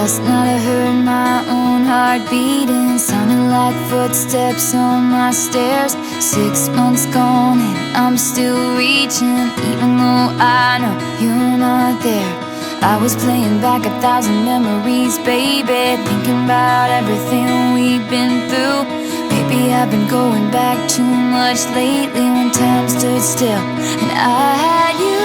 Last night I heard my own heart beating, sounding like footsteps on my stairs. 6 months gone and I'm still reaching, even though I know you're not there. I was playing back 1,000 memories, baby, thinking about everything we've been through. Maybe I've been going back too much lately, when time stood still and I had you.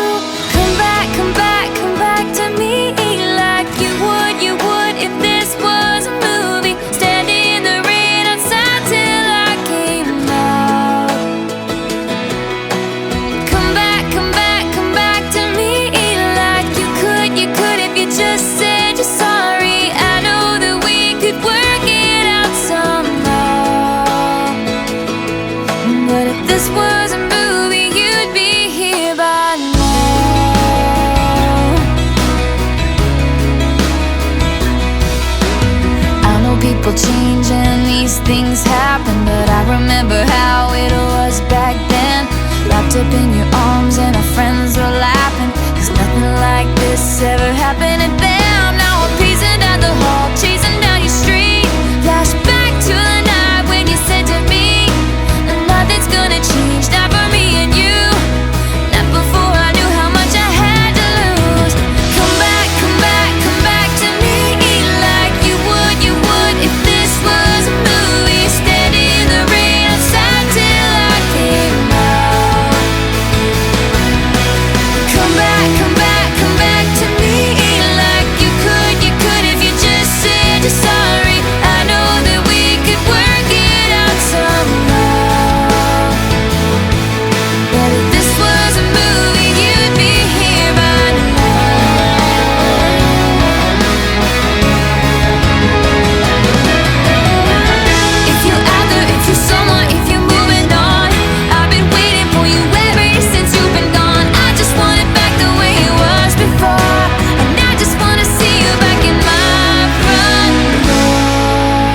Come back, come back, come back to me, like you would if this was a movie. Standing in the rain outside till I came out. Come back, come back, come back to me, like you could if you just said you're sorry. I know that we could work it out somehow, but if this was a movie, you'd be here by now. I know people change and these things happen, but I remember how it was back then. Wrapped up in your arms and our friends are laughing, 'cause nothing like this ever happened. And bam, now I'm pacing down the hall, chasing down your street. Flashback to the night when you said to me, nothing's gonna change, not for me and you. Not before I knew how much I had to lose. Come back, come back, come back to me, like you would if this was a movie. Standing in the rain outside till I came out. Come back, come back, come back to me, like you could if you just said you're sorry. I know that we could work it out somehow, but if this was a movie, you'd be here by now. If you're out there, if you're someone, if you're moving on, I've been waiting for you ever since you've been gone. I just want it back the way it was before, and I just wanna see you back in my front door.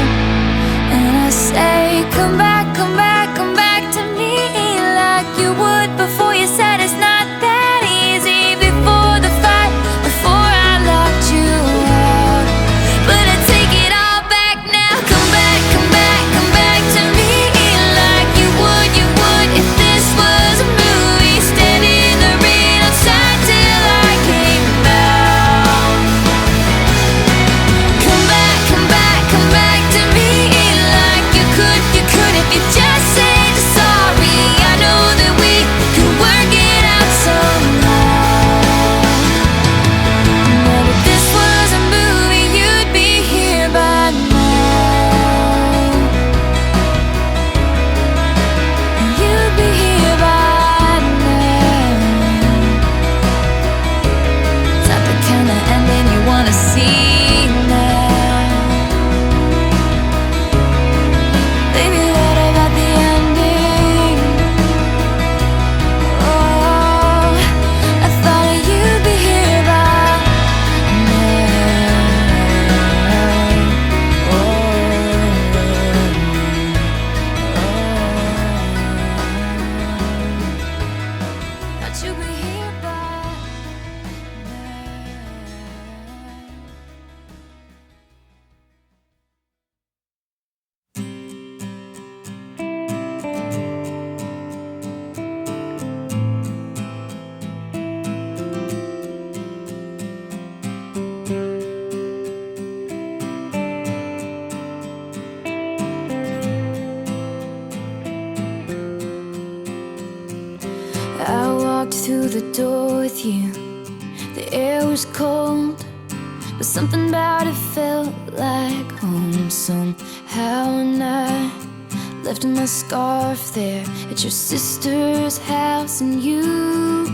And I say, come back, come back, come back to me, like you would before. You said it's not that easy, before the fight, before I locked you out. But I take it all back now. Come back, come back, come back to me, like you would if this was a movie. Standing in the rain outside till I came out. Come back, come back, come back to me, like you could if you just said you're sorry. I know that we could work it out somehow, but if this was a movie, you'd be here by now. You'd be here by now. Not the kind of ending you wanna see now. Baby, what about the ending? Oh, I thought you'd be here by now. Thought you'd be here by now. I walked through the door with you. The air was cold, but something about it felt like home somehow. And I left my scarf there at your sister's house, and you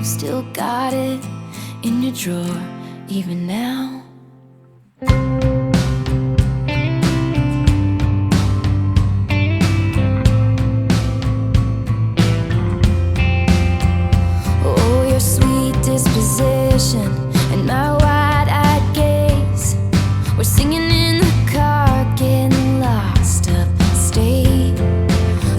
still got it in your drawer even now. Oh, your sweet disposition and my wide-eyed gaze, we're singing in the car, getting lost upstate.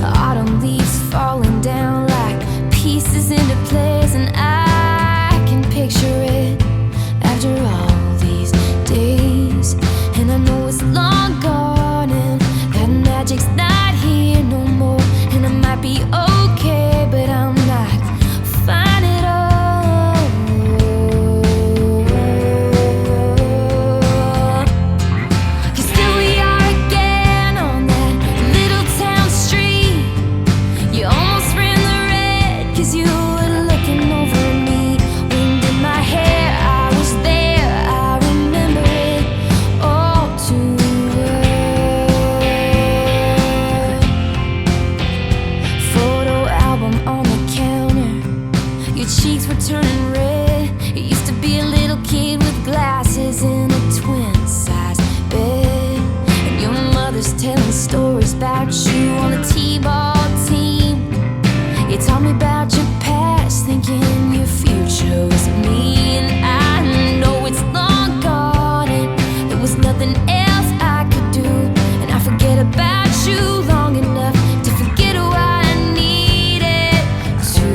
Autumn leaves falling down like pieces into place, and I can picture it after all these days. your cheeks were turning red. You used to be a little kid with glasses in a twin-sized bed, and your mother's telling stories about you on the T-ball team. You taught me about your past, thinking your future was me. And I know it's long gone, and there was nothing else I could do. And I forget about you long enough to forget what I needed to.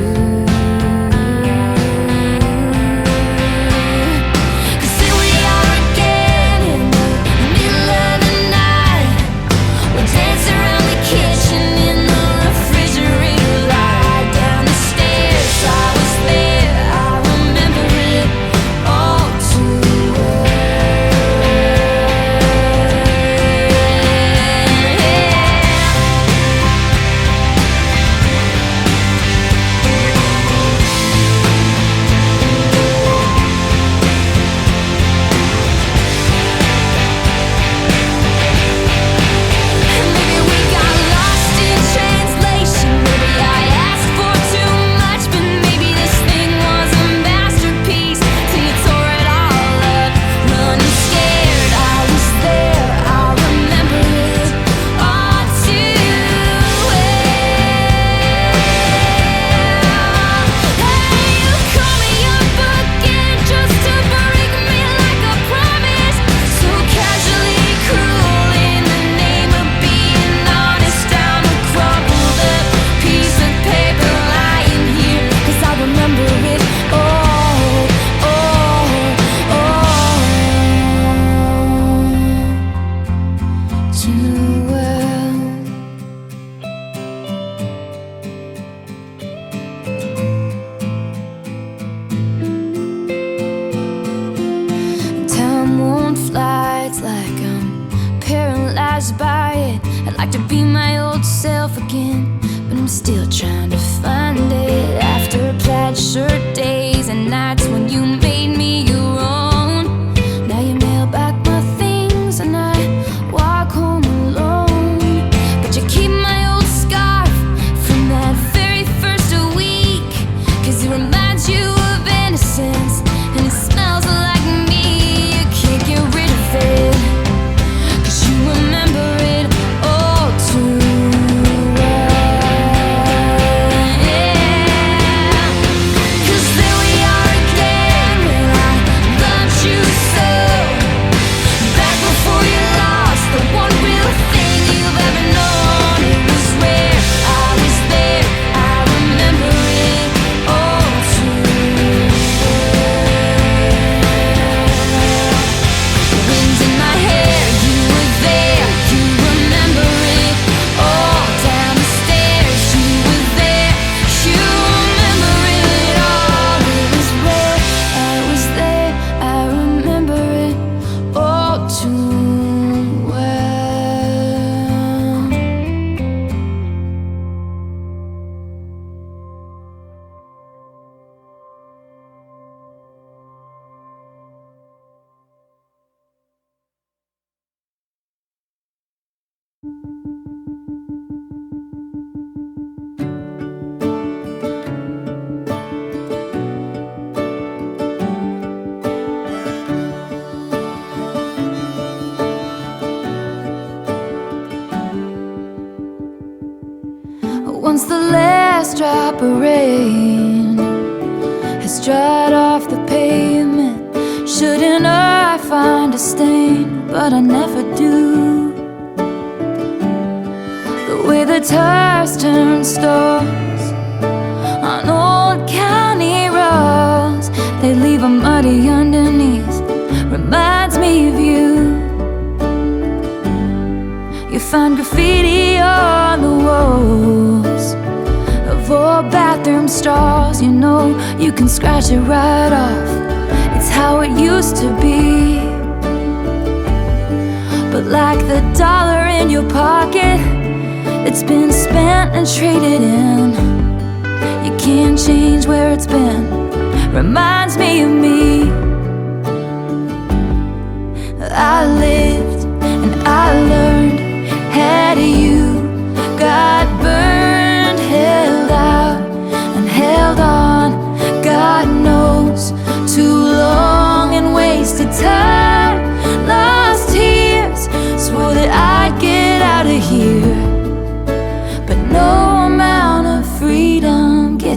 'Cause here we are again in the middle of the night. We're dancing around the kitchen in the refrigerator light. Down the stairs, I was there, I remember it all too well. Maybe we got lost in translation. Maybe I asked for too much, but maybe this thing was a masterpiece till you tore it all up. Running scared, I was there, I remember it all too well. Hey, you call me up again just to break me like a promise. So casually cruel in the name of being honest. Down a crumpled up piece of paper lying here, 'cause I remember it all, too well. Time won't fly, it's like I'm paralyzed by it. I'd like to be my old self again, but I'm still trying to find it. After plaid shirt days and nights when you made me your own, now you mail back my things and I walk home alone. But you keep my old scarf from that very first week, 'cause it reminds you of innocence and it smells like me. You can't get rid of it, 'cause you remember it all too well. Yeah. 'Cause there we are again when I loved you so. Back before you lost the one real thing you've ever known. It was rare, I was there, I remember it all too well. The wind in my hair, you were there, you remember it all. Down the stairs, you were there, you remember it all. It was rare, I was there, I remember it all too well. Once the last drop of rain has dried off the pavement, shouldn't I find a stain? But I never do. The way the tires turn stars on old county roads, they leave them muddy underneath, reminds me of you. You find graffiti on the walls of old bathroom stalls. You know you can scratch it right off, it's how it used to be. But like the dollar in your pocket, it's been spent and traded in. You can't change where it's been, reminds me of me. I lived and I learned, had you, got burned, held out and held on,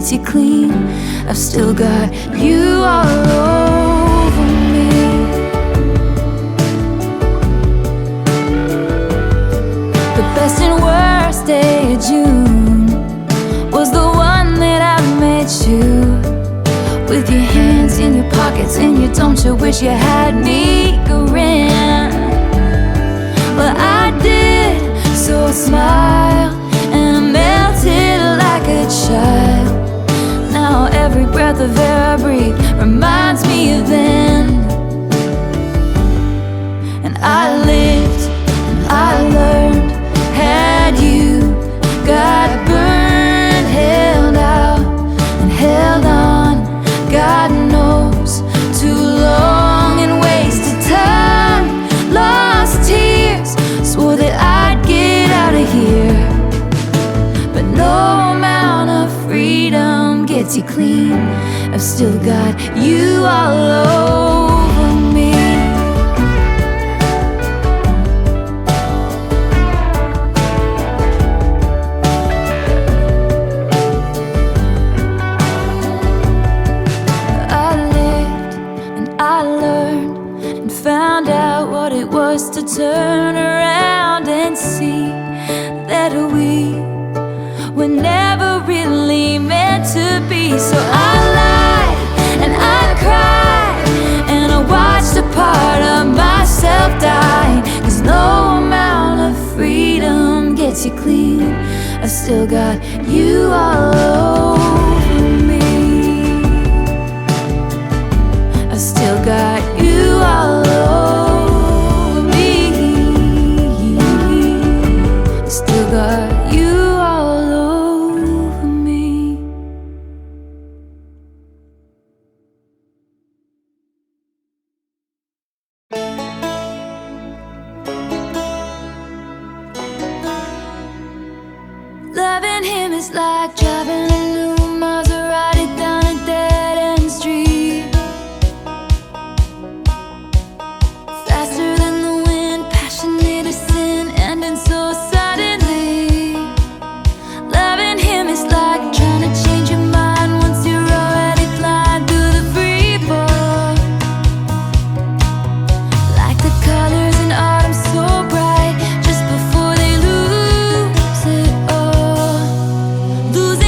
gets you clean, I've still got you all over me. The best and worst day of June was the one that I met you, with your hands in your pockets and you don't you wish you had me grin. Well, I did, so I smiled and I melted like a child. Now every breath of air I breathe reminds me of then. And I lived and I learned, had you, got burned, held out and held on, God knows, too long and wasted time, lost tears, swore that I'd get out of here, but no amount of freedom gets you clean, I've still got you all over me. I lived and I learned and found out what it was to turn around and see that we were never really meant to be. So I lied and I cried and I watched a part of myself die, 'cause no amount of freedom gets you clean, I still got you all over me. I still got you all over me. I still got you all over me. Loving him is like driving a new Maserati down a dead-end street, faster than the wind, passionate as sin, ending so suddenly. Loving him is like trying to change your mind once you're already flying through the free fall. Like the colors in autumn so bright, just before they lose it all. Losing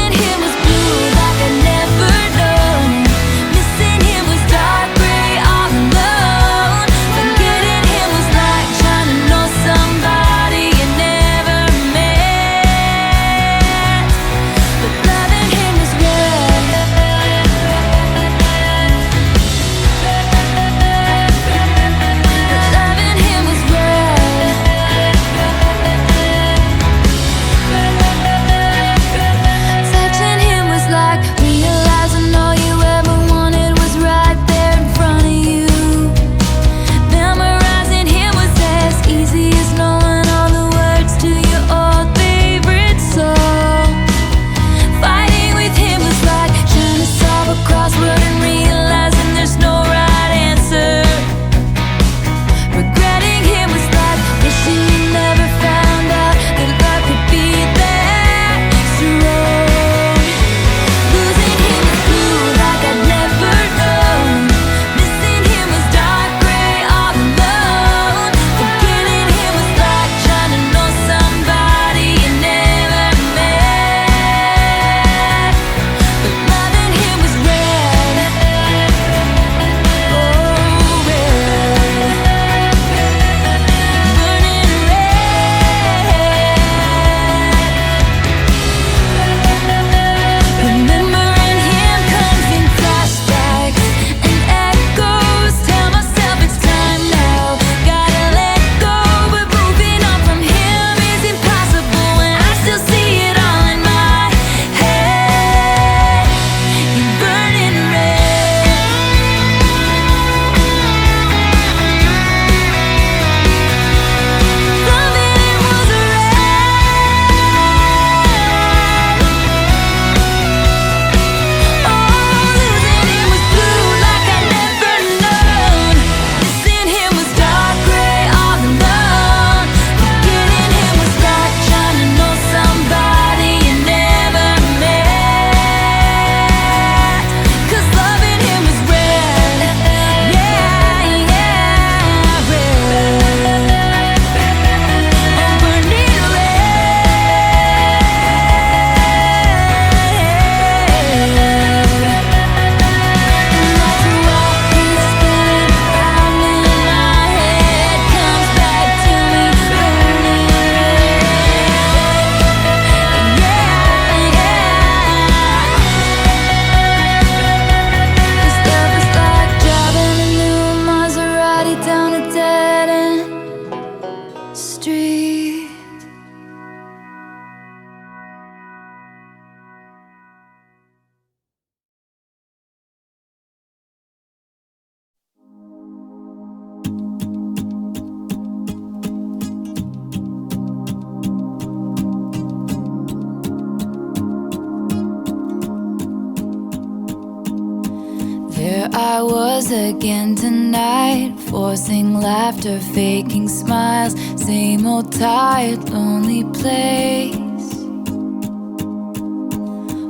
Here I was again tonight, forcing laughter, faking smiles. Same old tired, lonely place.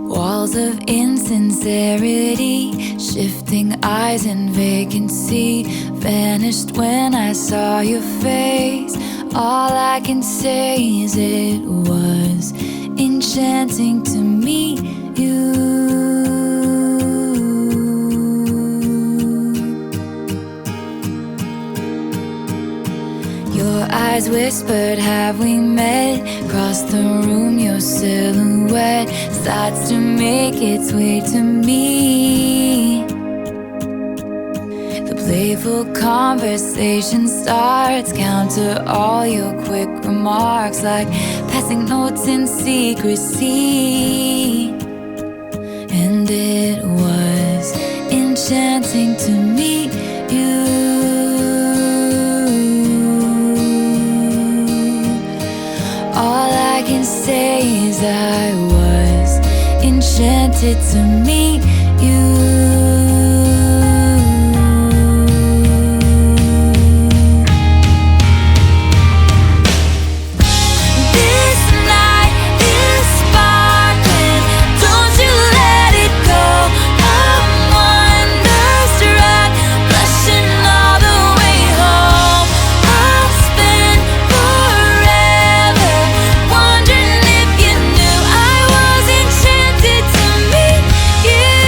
Walls of insincerity, shifting eyes and vacancy. Vanished when I saw your face. All I can say is it was enchanting to meet you. Your eyes whispered, have we met? Across the room, your silhouette starts to make its way to me. The playful conversation starts, counter all your quick remarks, like passing notes in secrecy. And it was enchanting to meet you. All I can say is I was enchanted to meet you. This night is sparkling, don't you let it go. I'm wonderstruck, blushing all the way home. I'll spend forever wondering if you knew I was enchanted to meet you.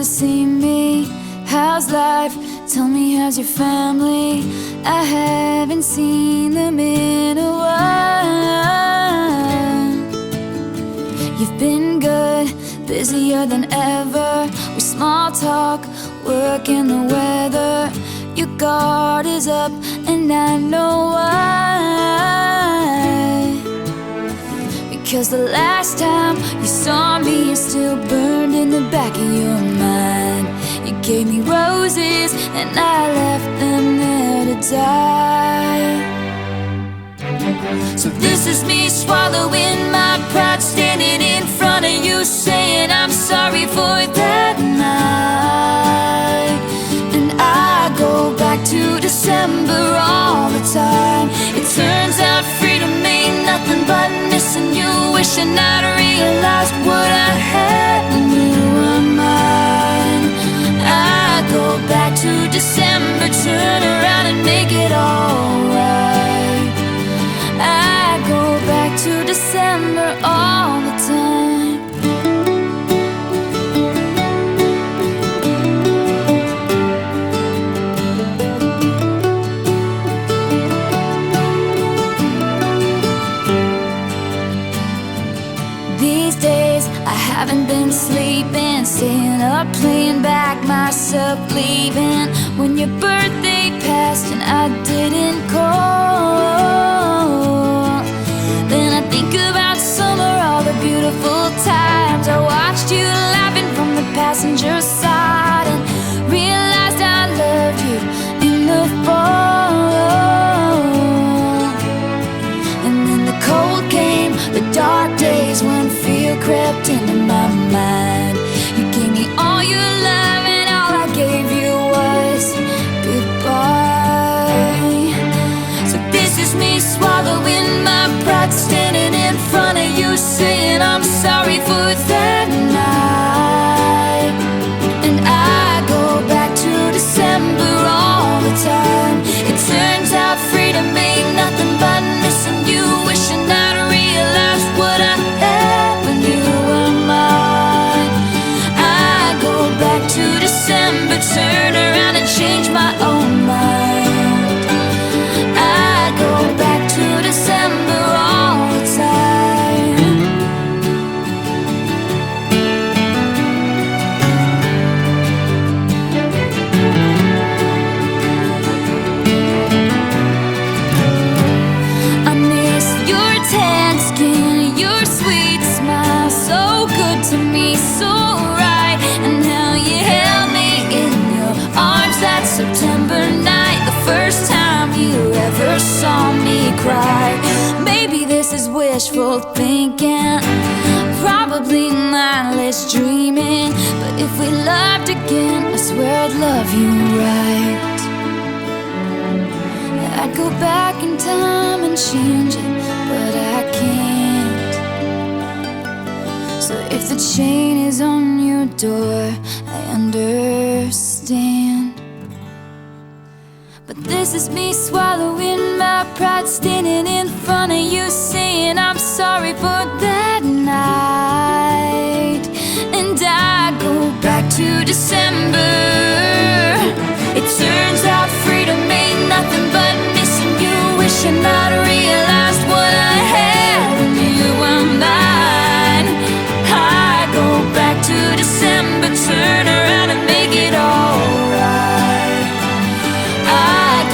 to see me? How's life? Tell me, how's your family? I haven't seen them in a while. You've been good, busier than ever, with small talk, work and the weather. Your guard is up and I know why. Because the last time you saw me is still burned in the back of your mind. You gave me roses and I left them there to die. So this is me swallowing my pride, standing in front of you, saying I'm sorry for that night. And I go back to December all the time. It turns out freedom ain't nothing but missing you, wishing I'd realized what I had when you were mine. I go back to December, turn around and make it alright. I go back to December all the time. These days I haven't been sleeping, staying up, playing back myself, leaving when your birthday passed and I didn't call. Then I think about summer, all the beautiful times I watched you laughing from the passenger side, and realized I loved you in the fall. And then the cold came, the dark days when fear crept into my mind. You gave me all your love and all I gave you was goodbye. So this is me swallowing my pride, standing in front of you, saying I'm sorry for that night. And I go back to December all the time. It turns out freedom ain't nothing but missing you, wishing I'd realized what I had when you were mine. I go back to December, turn around and change my own mind. I go back to December all the time. I miss your tan skin, your sweet smile, so good to me, so right. And how you held me in your arms that September night, the first time you ever saw me cry. Maybe this is wishful thinking, probably mindless dreaming, but if we loved again, I swear I'd love you right. I'd go back in time and change it, but I can't. So if the chain is on your door, I understand. But this is me swallowing my pride, standing in front of you, saying I'm sorry for that night. And I go back to December. It turns out freedom ain't nothing but missing you, wishing I'd realized what I had when you were mine. I go back to December, turn around and make it alright. I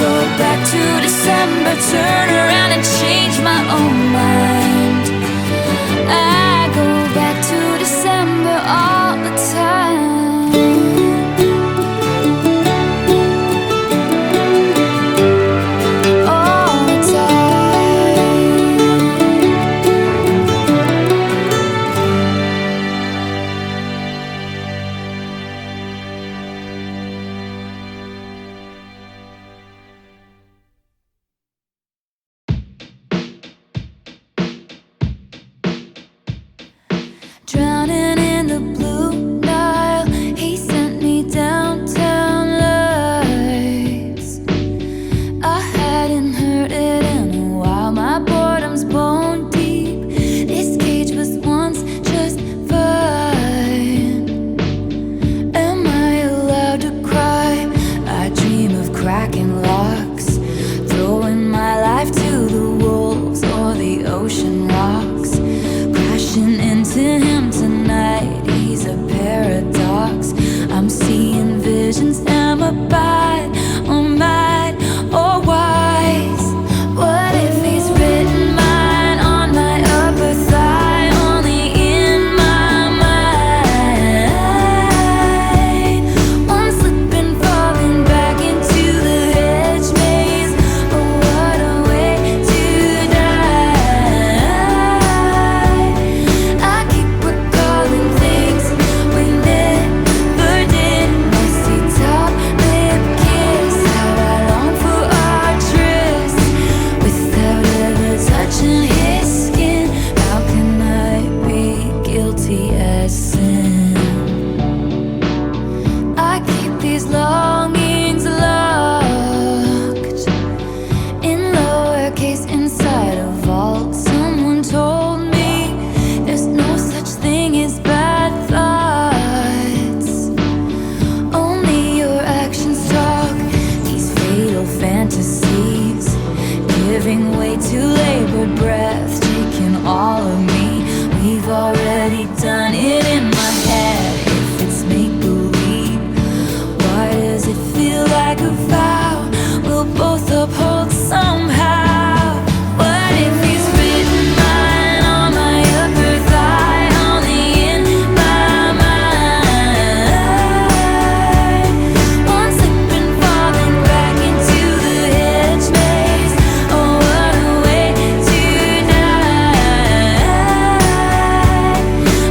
go back to December, turn around and change my own mind. I go back to December all the time. cracking locks, throwing my life to the wolves or the ocean rocks. Crashing into him tonight, he's a paradox. I'm seeing visions, am I bad or mad or wise? What if he's written mine on my upper thigh, only in my mind? One slipping, falling back into the hedge maze. Oh, what a way to die. I keep recalling things we never did. Messy top lip kiss, how I long for our tryst without ever touching his skin. How can I be guilty as sin? I keep these longings locked in lowercase inside a vault. Someone told me there's no such thing as bad thoughts, only your actions talk. These fatal fantasies giving way to labored breath, taking all of me. We've already done it in my head. If it's make-believe, why does it feel like a vow we'll both uphold somehow? What if he's written mine on my upper thigh, only in my mind? One slipping, falling back into the hedge maze. Oh, what a way to die.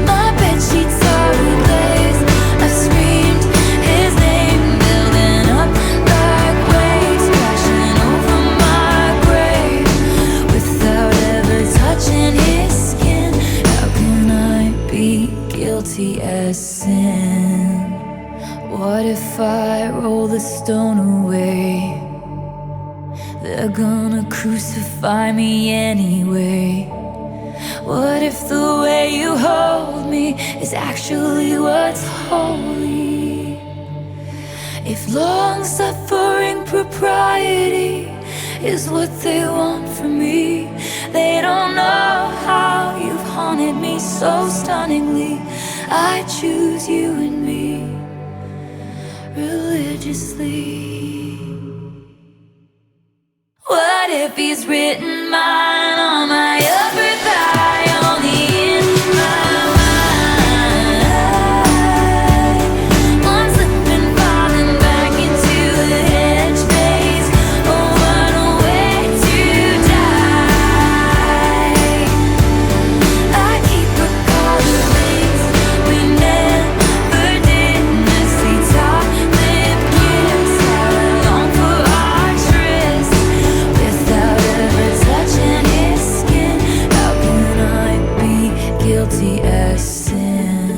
My bedsheets are replaced. I've screamed his name, building up like waves, crashing over my grave without ever touching his skin. How can I be guilty as sin? What if I roll the stone away? They're gonna crucify me anyway. What if the way you hold me is actually what's holy? If long-suffering propriety is what they want from me, they don't know how you've haunted me so stunningly. I choose you and me religiously. What if he's written mine on my upper thigh, only in my mind? One slipping, falling back into the hedge maze. Oh, what a way to die. I keep recalling things we never did. Messy top lip kiss, how I long for our tryst without ever touching his skin. How can I be guilty as sin?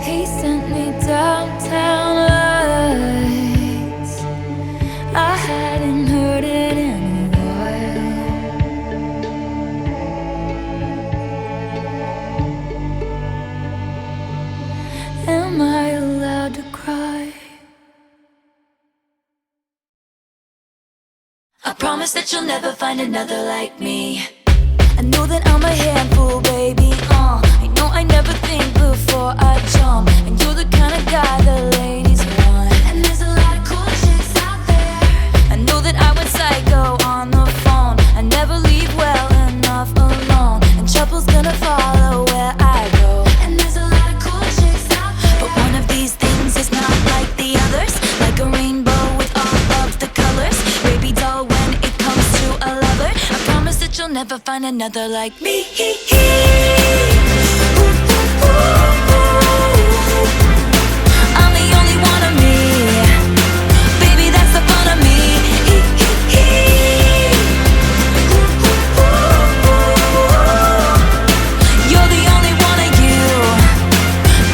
He sent me downtown lights. I hadn't heard it in a while. Am I allowed to cry? I promise that you'll never find another like me. I know that I'm a handful, baby. I know I never think before I jump, and you're the kind of guy the ladies want. And there's a lot of cool chicks out there. I know that I went psycho on the phone. I never leave well enough alone, and trouble's gonna follow where I go. And there's a lot of cool chicks out there, but one of these things is not like the others. Like a rainbow with all of the colors. Baby doll, when it comes to a lover, I promise that you'll never find another like me. I'm the only one of me. Baby, that's the fun of me. You're the only one of you.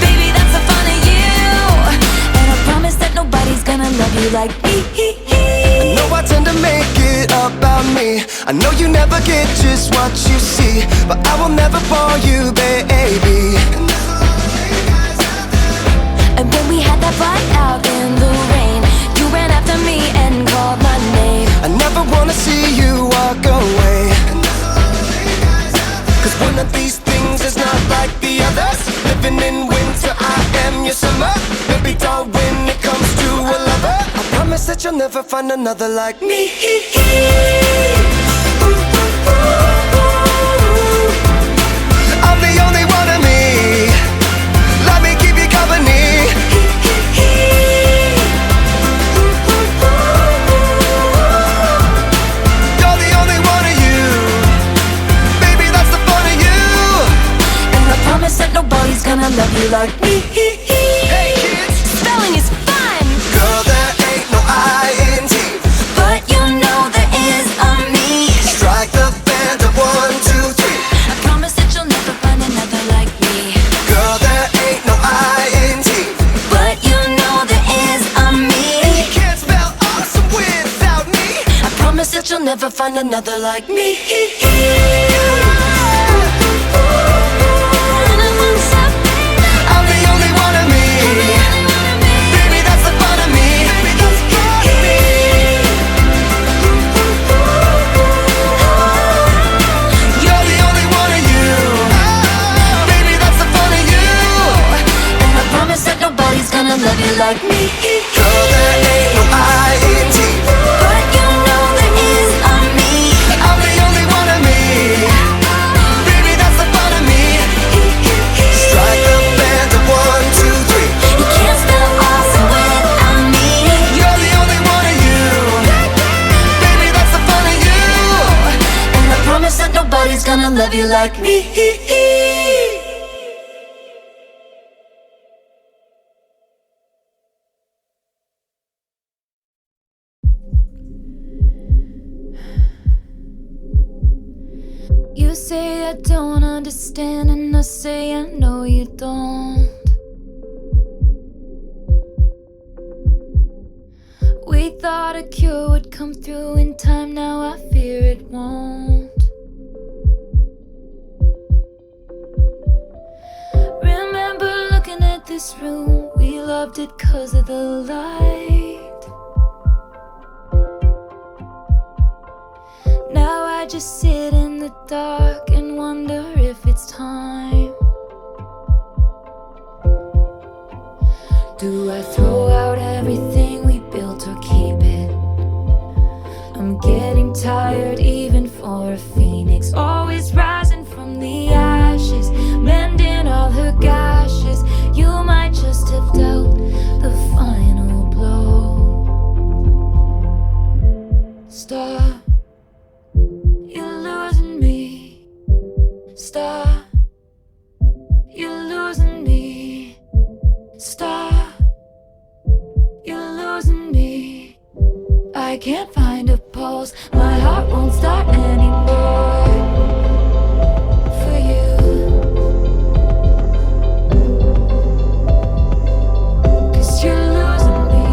Baby, that's the fun of you. And I promise that nobody's gonna love you like me. I know I tend to make it about me. I know you never get just what you see, but I will never bore you, baby. And when we had that fight out in the rain, you ran that you'll never find another like me. I'm the only one of me. Let me keep you company. You're the only one of you. Baby, that's the fun of you. And I promise that nobody's gonna love you like me. Hey kids, Spelling is fun, girl, there ain't no I-N-T. but you know there is a me. Strike the band of 1, 2, 3. I promise that you'll never find another like me. Girl, there ain't no I-N-T. But you know there is a me. You can't spell awesome without me. I promise that you'll never find another like me. I'm the only one of me. Baby, that's the fun of me. Baby, that's the fun of me. You're the only one of you. Baby, that's the fun of you. And I promise that nobody's gonna love you like me. Girl, there ain't no I-N-T. But you know there is a me. I'm the only one of me. Baby, that's the fun of me. Strike the band of 1, 2, 3. You can't spell awesome without me. You're the only one of you. Baby, that's the fun of you. And I promise that nobody's gonna love you like me. You say I don't understand, and I say I know you don't. We thought a cure would come through in time, now I fear it won't. Remember looking at this room, we loved it 'cause of the light. Now I just sit in the dark and wonder if it's time. Do I throw out everything we built or keep it? I'm getting tired even for a phoenix, always rising from the ashes, mending all her gashes. You might just have dealt the final blow. Stop, you're losing me. Stop, you're losing me. Stop, you're losing me. I can't find a pulse, my heart won't start anymore. For you, cause you're losing me.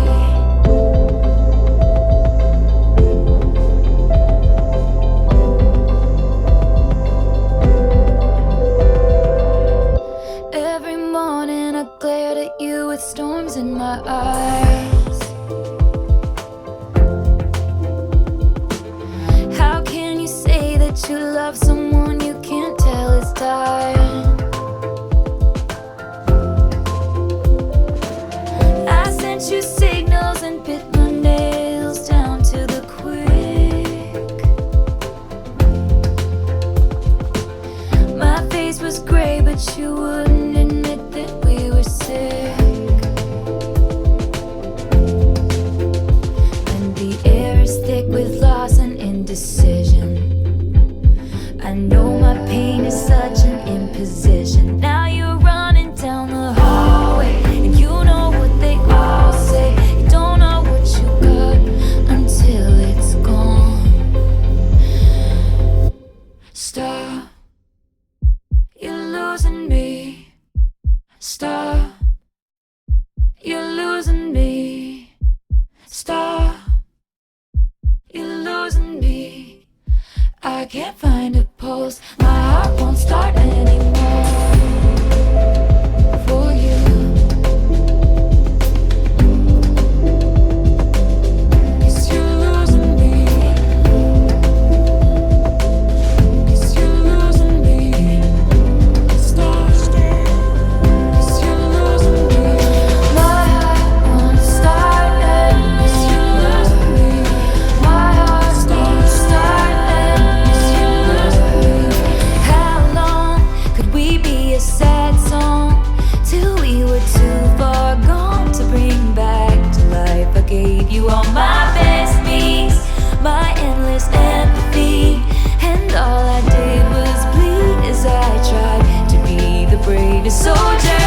Every morning I glared at you with storms in my eyes. How can you say that you love someone you can't tell is dying? I sent you signals and bit my nails down to the quick. My face was gray, but you wouldn't admit that we were sick. And the air is thick with loss and indecision. I know my pain is such an imposition. Now you're running down the hallway, and you know what they all say. You don't know what you got until it's gone. Stop, you're losing me. Stop, you're losing me. Stop, you're losing me. I can't find a pulse, my heart won't start anymore. For you, cause you're losing me. Cause you're losing me. Stop, cause you're losing me. My heart won't start, cause you're losing me. gave you all my best beats, my endless empathy, and all I did was bleed as I tried to be the bravest soldier,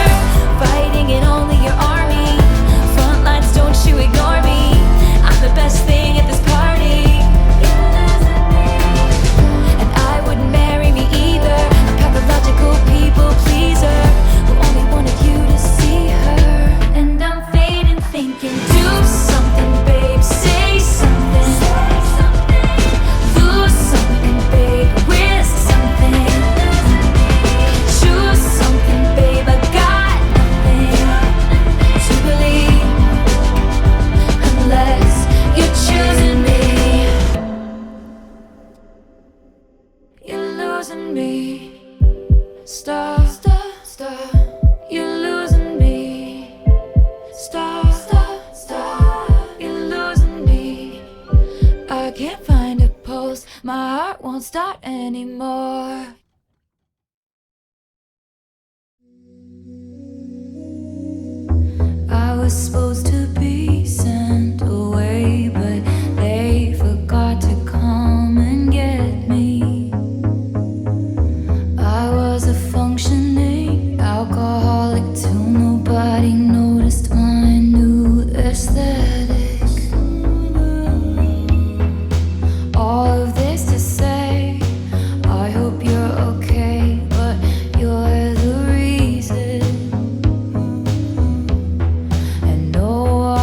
fighting in only your army. Front lines, don't you ignore me. I'm the best thing at this party. And I wouldn't marry me either, a pathological people pleaser who only wanted you to see her. And I'm fading thinking, do something, babe, say something, lose something, babe, risk something, choose something, babe, I got nothing to believe unless you're choosing me. You're losing me. Stop, stop, stop. You're losing me. Stop, stop, stop. You're losing me. I can't find a pulse. My heart won't start anymore. I was supposed to be sent away, but they forgot to come and get me. I was a functioning alcoholic till nobody noticed my new aesthetic. All of this to say, I hope you're okay, but you're the reason. And no,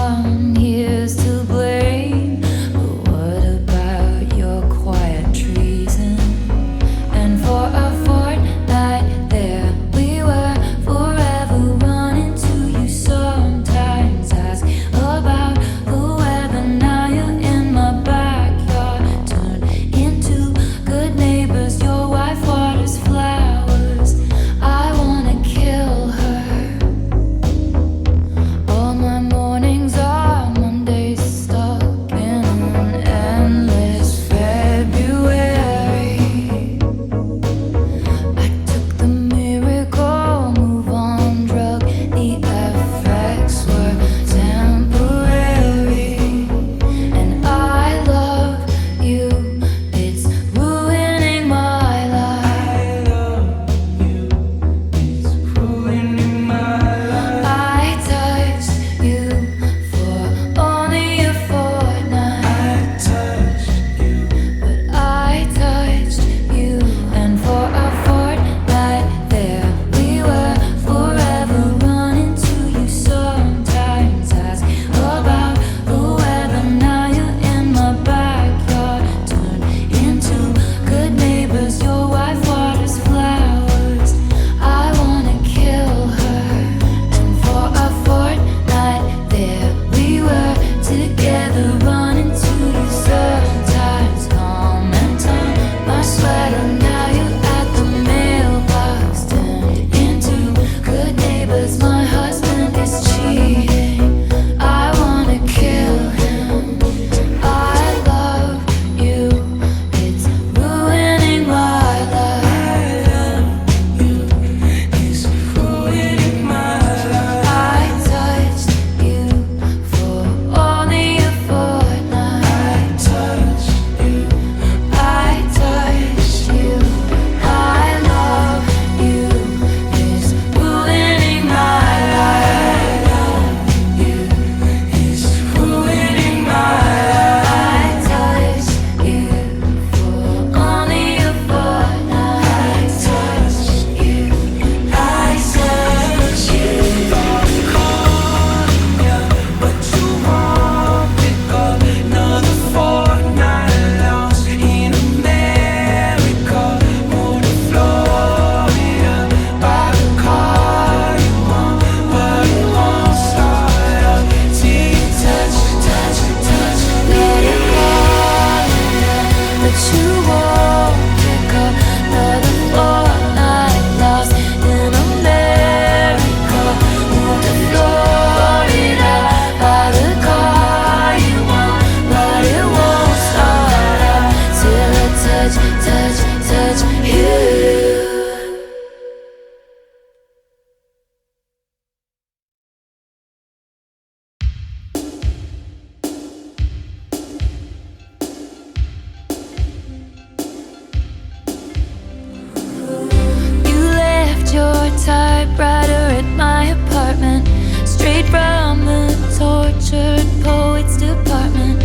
department, straight from the tortured poets department.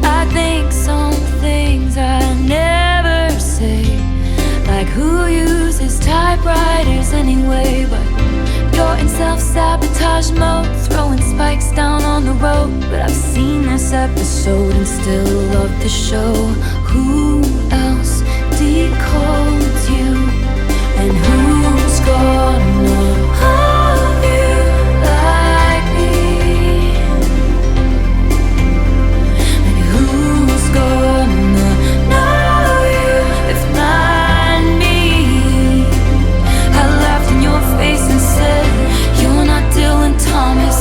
I think some things I never say, like who uses typewriters anyway. But you're in self-sabotage mode, throwing spikes down on the road. But I've seen this episode and still love the show. Who else decodes you? And who's gonna hold you like me? And who's gonna know you if not me? I laughed in your face and said, you're not Dylan Thomas,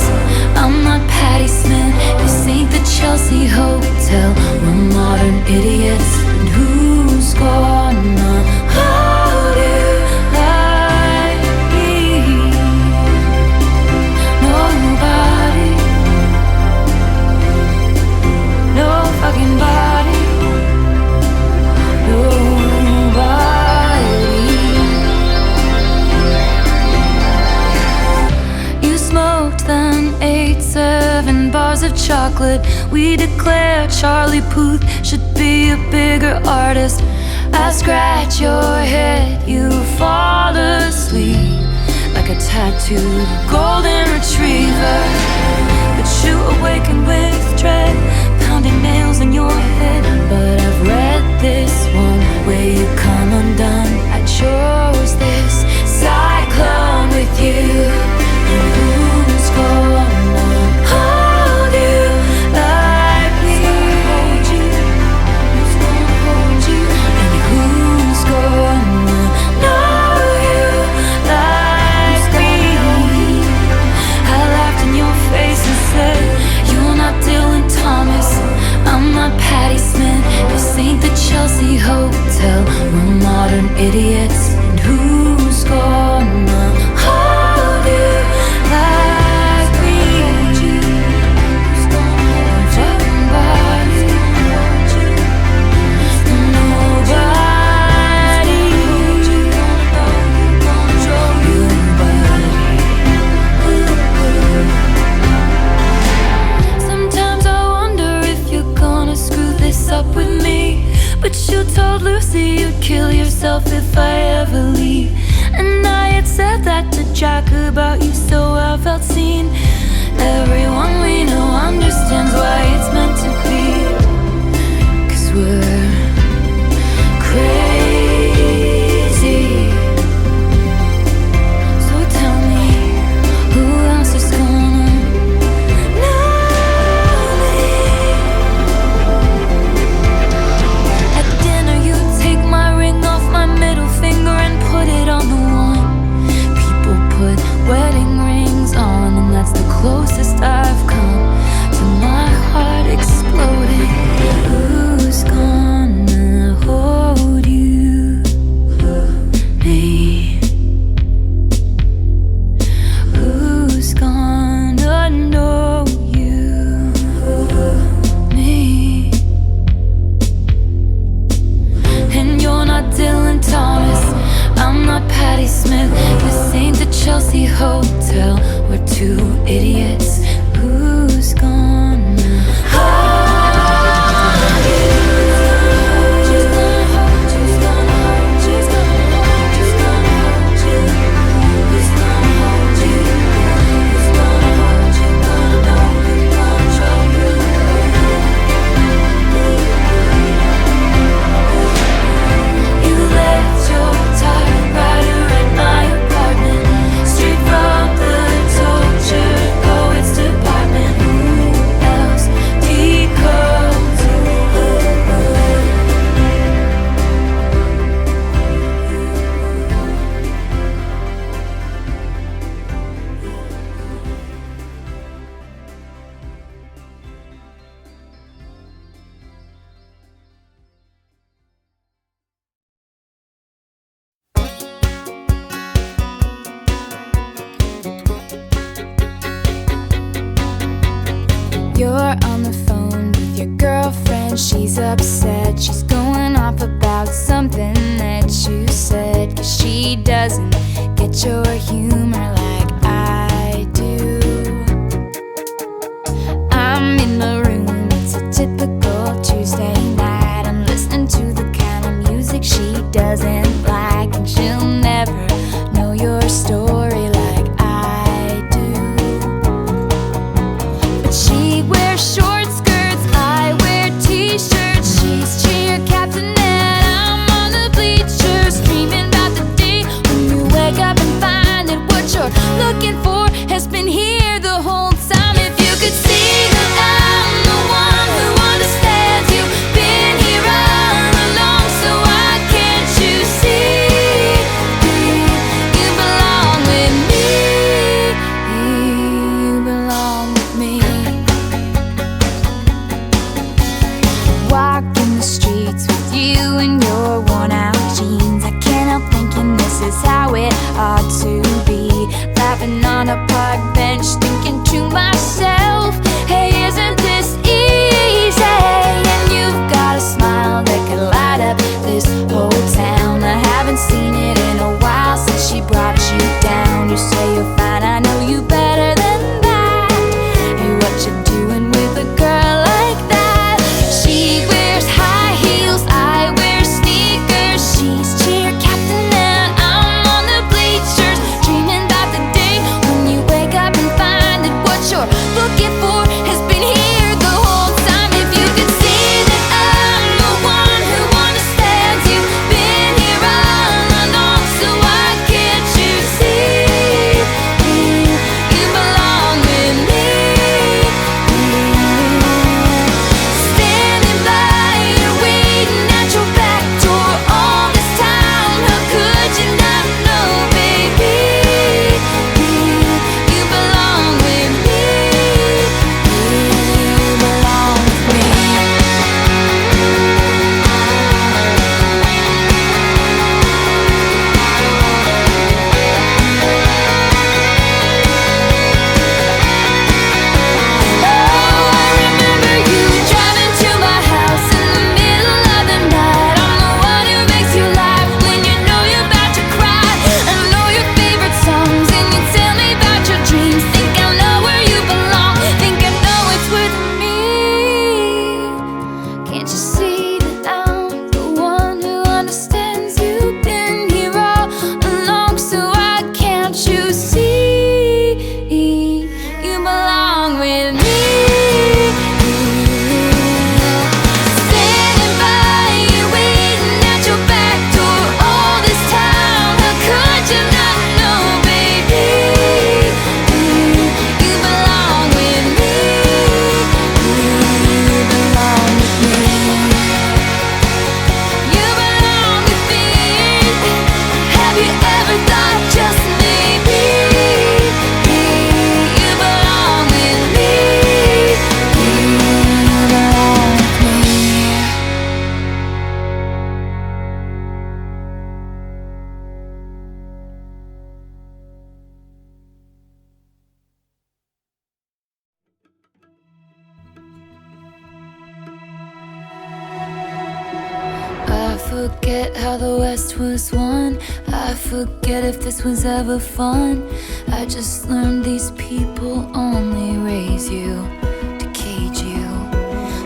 I'm not Patti Smith. This ain't the Chelsea Hotel, we're modern idiots. And who's gonna hold you like me? Nobody. No fucking body. Nobody. You smoked then, ate 7 bars of chocolate. We declare Charlie Puth should be a bigger artist. I scratch your head, you fall asleep like a tattooed golden retriever. But you awaken with dread, pounding nails in your head. But I've read this one where you come undone. I chose this cyclone with you. And who's gonna hold you like me? Who's gonna hold you? And who's gonna know you like me? I laughed in your face and said, you're not Dylan Thomas, I'm not Patti Smith. This ain't the Chelsea Hotel, we're modern idiots. And who's gonna hold you like me? Who's gonna hold your body? Nobody. Sometimes I wonder if you're gonna screw this up with me. But you told Lucy you'd kill yourself if I ever leave. And I had said that to Jack about you, so I felt seen. Everyone we know understands why it's meant to be. 'Cause we're crazy. So tell me, who else is gonna know me? At dinner you take my ring off my middle finger and put it on the one. People put wedding rings on, and that's the closest I've come to my heart exploding. Who's gonna hold you? Me. Who's gonna know you? Me. And you're not Dylan Thomas, I'm not Patti Smith. This ain't the Chelsea Hotel, we're 2 idiots. Who's gonna hold you? Who's gonna hold you? Who's gonna hold you? Who's gonna hold you? Who's gonna hold you? Who's gonna hold you? Gonna know you, control you. You left your typewriter in my apartment, straight from the tortured poets department. Who else decodes you? You're on the phone with your girlfriend, she's upset. She's going off about something that you said. 'Cause she doesn't get your humor like I do. typical Tuesday night. I'm listening to the kind of music she doesn't like, and she'll never know your story like I do. But she wears short skirts, I wear t-shirts. She's cheer captain and I'm on the bleachers, dreaming about the day when you wake up and find that what you're looking for has been here the whole time. If you could see that I'm the one who understands you, been here all along, so why can't you see? You belong with me, you belong with me. Walking the streets with you in your worn out jeans, I can't help thinking this is how it ought to be. Laughing on a park bench, thinking to myself, hey, isn't this easy? And you've got a smile that could light up this whole town. I haven't seen it in a while since she brought you down. You say you're fine, I know you better than that. Hey, what you doing with a girl like that? She wears high heels, I wear sneakers. She's cheer captain and I'm on the bleachers, dreaming about the day when you wake up and find that what you're looking for has been here the whole time. If you could see that I'm the one who understands you, been here all along, so why can't you see? You belong with me. Standing by you, waiting at your back door all this time. How could you not know, baby? You belong with me. You belong with me. Oh, I remember you driving to my house in the middle of the night. I'm the one who makes you laugh when you know you're about to cry. I know your favorite songs and you tell me about your dreams. Think I know where you belong, think I know it's with me. Can't you see that I'm the one who understands you, been here all along, so why can't you see? You belong with me. Standing by you, waiting at your back door all this time. How could you not know, baby? You belong with me. You belong with me. You belong with me. Have you ever thought just maybe you belong with me? You belong with me. I forget how the West was won. I forget if this was ever fun. I just learned these people only raise you to cage you.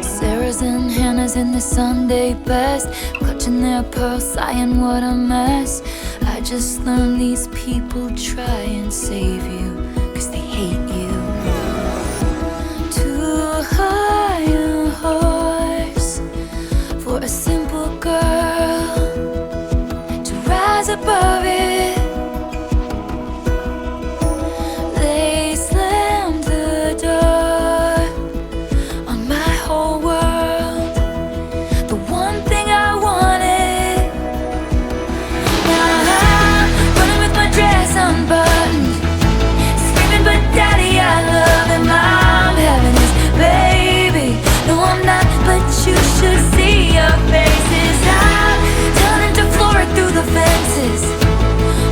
Sarah's and Hannah's in the Sunday best, clutching their pearls, sighing what a mess. I just learned these people try and save you, 'cause they hate you. Too high a horse for a simple girl to rise above it. They slammed the door on my whole world, the one thing I wanted. Now I'm running with my dress unbuttoned, screaming, but daddy, I love him. I'm having his baby. No, I'm not, but you should see your faces. I'm turning to Florida through the fences.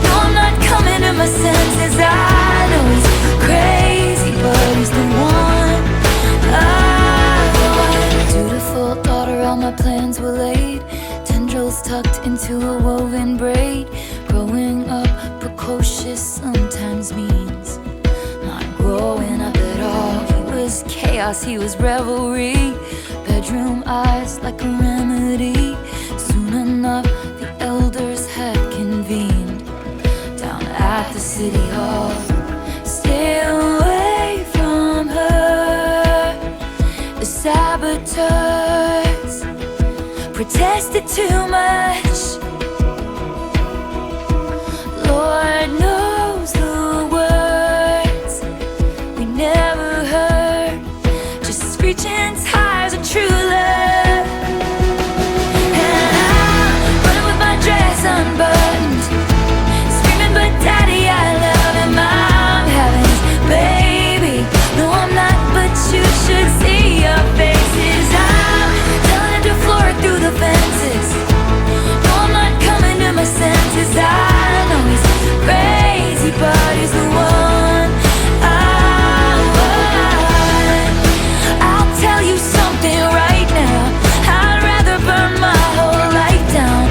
No, I'm not coming to my senses. I know he's crazy, but he's the one I want. Dutiful daughter, all my plans were laid, tendrils tucked into a woven braid. Growing up precocious sometimes means not growing up at all. He was chaos, he was revelry. bedroom eyes like a remedy. Soon enough, the elders had convened down at the city hall. Stay away from her. The saboteurs protested too much. Lord knows the words we never heard. Just screeching tires of true love. And I'm running with my dress unbuttoned, screaming, but Daddy, I love him. I'm having his baby. No, I'm not, but you should see your faces. I'm telling him to floor it through the fences. No, I'm not coming to my senses. I know he's crazy, but he's the one I want. I'll tell you something right now. I'd rather burn my whole life down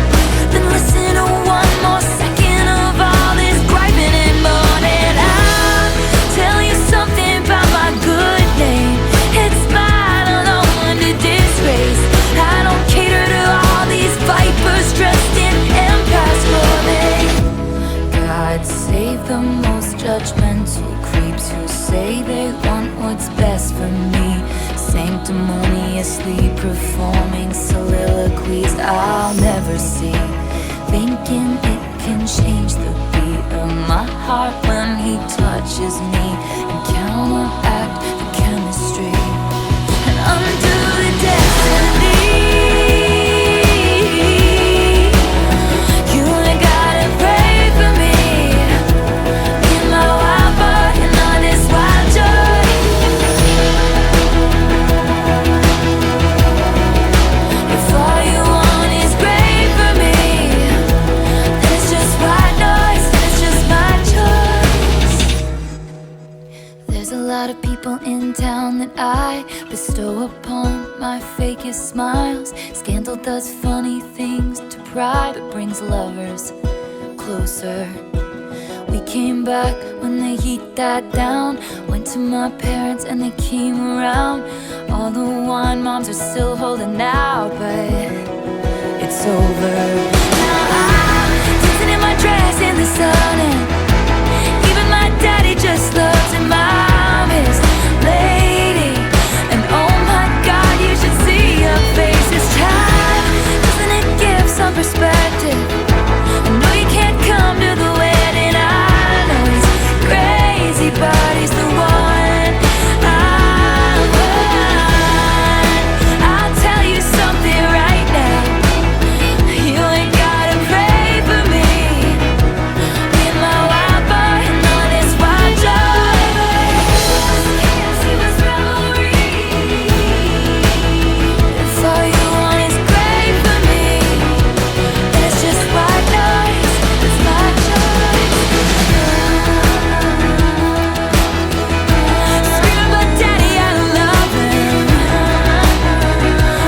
than listen to one more second of all this griping and moaning. I'll tell you something about my good name. It's mine, I'm the one to disgrace. I don't cater to all these vipers dressed in empires clothing. God save the most judgmental creeps who say they want what's best for me, sanctimoniously performing soliloquies I'll never see, thinking it can change the beat of my heart when he touches me and counteract the chemistry and undo the destiny. You ain't gotta pray for me. Be my wild boy and all this wild joy. If all you want is great for me, then it's just white noise and it's just my choice. There's a lot of people in town that I bestow upon my fakest smiles. Scandal does funny things to pride, but brings lovers closer. We came back when the heat died down. Went to my parents and they came around. All the wine moms are still holding out, but it's over. Now I'm dancing in my dress in the sun, and even my daddy just loves him. I'm his lady, and oh my God, you should see your face this time. Doesn't it give some perspective? I know you can't come to the wedding. I know he's crazy, but he's the one I want. I'll tell you something right now. You ain't gotta pray for me. Be my wild boy and all this wild joy. Can't see what's revelry. If all you want is great for me, then it's just white noise. It's my choice. Screaming, but Daddy, I love him.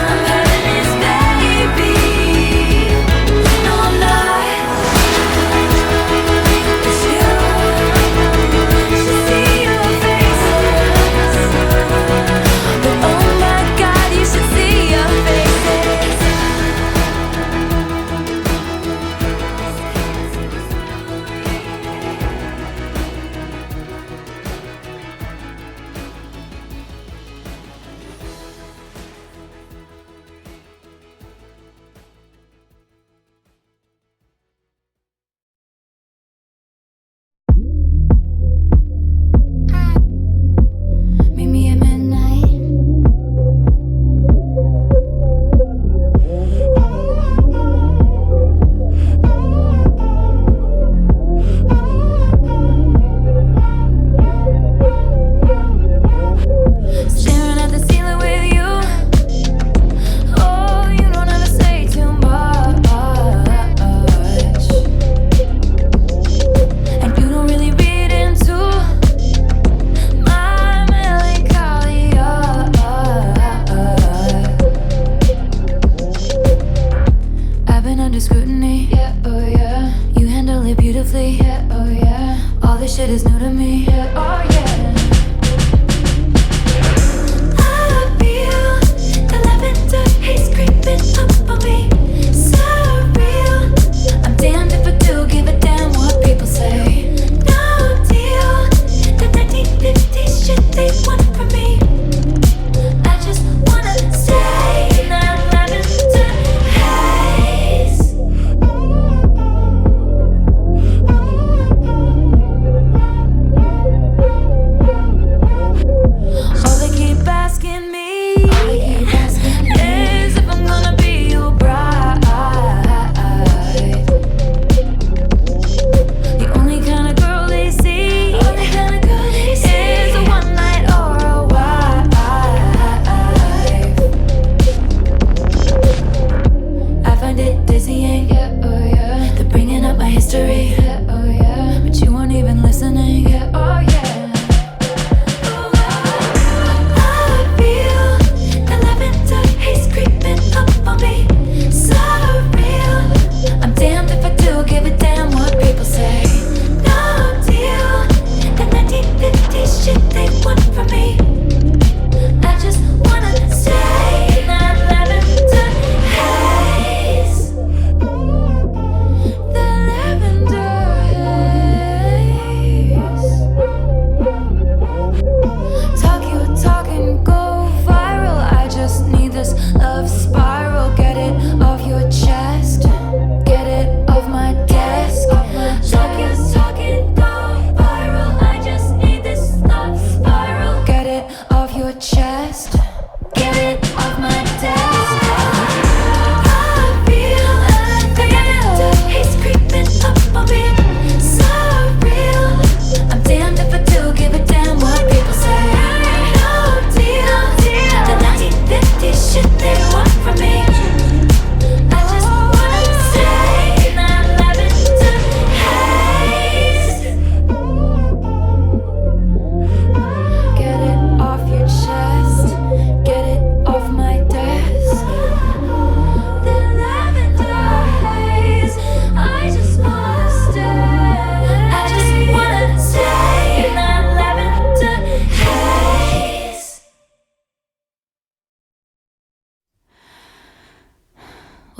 I'm having his baby. No, I'm not. It's you. Should see your faces. But oh my God, you should see your faces. Meet me at midnight. Staring at the ceiling with you. Oh, you don't ever say too much, and you don't really read into my melancholia. I've been under scrutiny, yeah, oh yeah. You handle it beautifully, yeah, oh yeah. All this shit is new to me, yeah, oh yeah. I feel the levitating.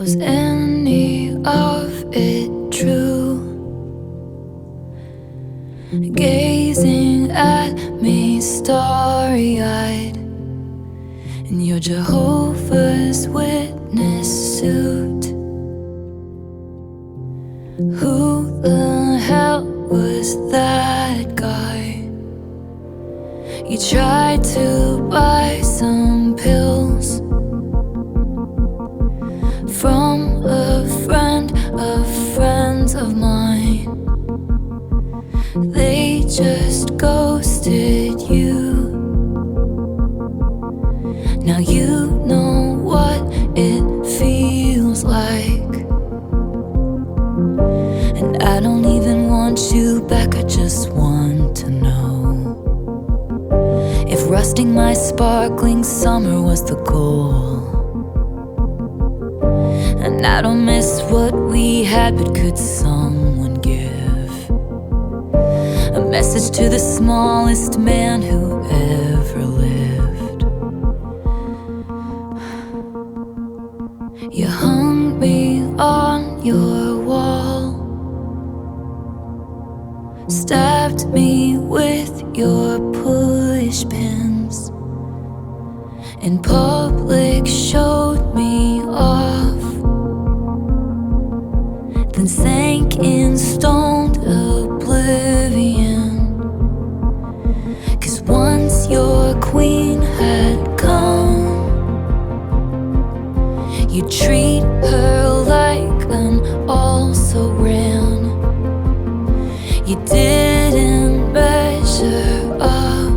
Was any of it true? Gazing at me starry-eyed in your Jehovah's Witness suit. Who the hell was that guy? You tried to buy some pills from a friend of friends of mine. They just ghosted you. Now you know what it feels like. And I don't even want you back, I just want to know if rusting my sparkling summer was the goal. And I don't miss what we had, but could someone give a message to the smallest man who ever lived? You hung me on your wall, stabbed me with your push pins, in public showed me off, then sank in stoned oblivion. 'Cause once your queen had come, you treat her like an also-ran. You didn't measure up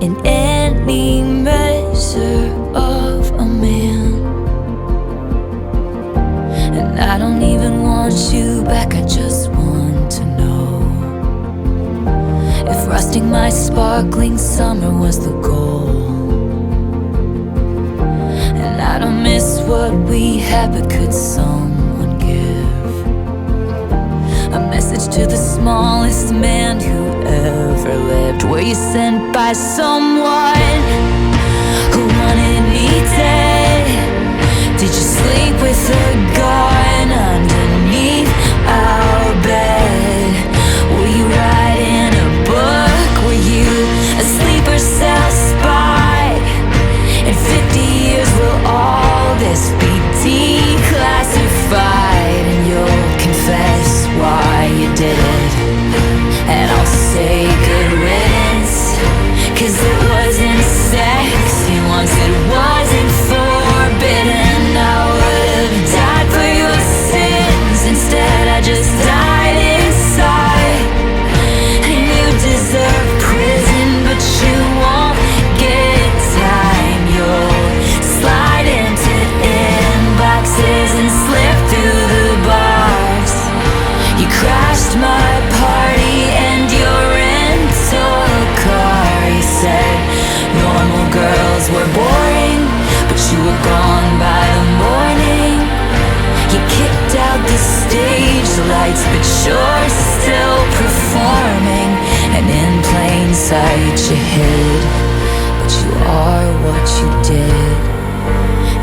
in any measure of a man. And I don't even want you back, I just want to know if rusting my sparkling summer was the goal. And I don't miss what we had, but could someone give a message to the smallest man who ever lived? Were you sent by someone who wanted me dead? Did you sleep with a gun underneath our bed? Were you writing a book? Were you a sleeper cell spy? In 50 years will all this be declassified, and you'll confess why you did it, and I'll say good riddance. 'Cause it wasn't sexy once, it wasn't forbidden. I would've died for your sins, instead I just died inside. And you deserve prison, but you won't get time. You'll slide into inboxes and slip through the bars. You crashed my party and your rental car. You said normal girls were boring, but you were gone by the morning. You kicked out the stage lights, but you're still performing. And in plain sight you hid, but you are what you did.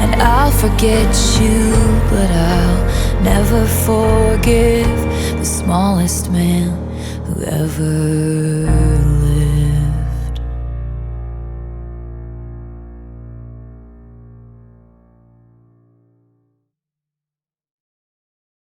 And I'll forget you, but I'll never forgive the smallest man who ever